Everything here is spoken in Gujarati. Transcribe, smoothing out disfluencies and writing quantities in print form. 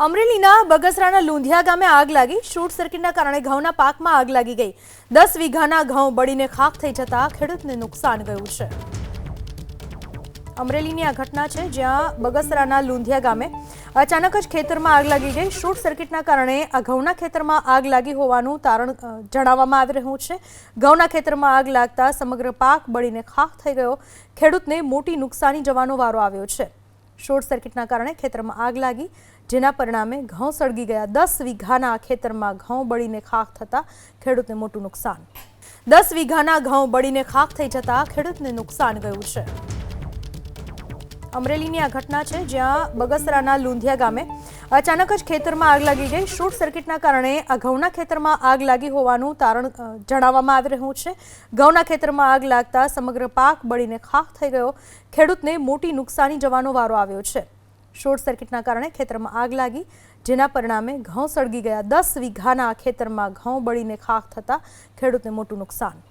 અમરેલીના બગસરાના લુંધિયા ગામે આગ લાગી। શોર્ટ સર્કિટના કારણે ઘઉંના પાકમાં આગ લાગી ગઈ। 10 વીઘાના ઘઉં બળીને ખાખ થઈ જતા ખેડૂતને નુકસાન ગયું છે। અમરેલીની આ ઘટના છે, જ્યાં બગસરાના લુંધિયા ગામે અચાનક જ ખેતરમાં આગ લાગી ગઈ। શોર્ટ સર્કિટના કારણે આ ઘઉંના ખેતરમાં આગ લાગી હોવાનું તારણ જણાવવામાં આવી રહ્યું છે। ઘઉંના ખેતરમાં આગ લાગતા સમગ્ર પાક બળીને ખાખ થઈ ગયો। ખેડૂતને મોટી નુકસાની જવાનો વારો આવ્યો છે। શોર્ટ સર્કિટના કારણે ખેતરમાં આગ લાગી, જેના પરિણામે ઘઉં સળગી ગયા। 10 વીઘાના ખેતરમાં ઘઉં બળીને ખાખ થતા ખેડૂતને મોટું નુકસાન। 10 વીઘાના ઘઉં બળીને ખાખ થઈ જતા ખેડૂતને નુકસાન ગયું છે। અમરેલીની આ ઘટના છે, જ્યાં બગસરાના લુંધિયા ગામે અચાનક જ ખેતરમાં આગ લાગી ગઈ। શોર્ટ સર્કિટના કારણે આ ઘઉંના ખેતરમાં આગ લાગી હોવાનું તારણ જણાવવામાં આવી રહ્યું છે। ઘઉંના ખેતરમાં આગ લાગતા સમગ્ર પાક બળીને ખાખ થઈ ગયો। ખેડૂતને મોટી નુકસાની જવાનો વારો આવ્યો છે। શોર્ટ સર્કિટના કારણે ખેતરમાં આગ લાગી, જેના પરિણામે ઘઉં સળગી ગયા। 10 વીઘાના ખેતરમાં ઘઉં બળીને ખાખ થતા ખેડૂતને મોટું નુકસાન।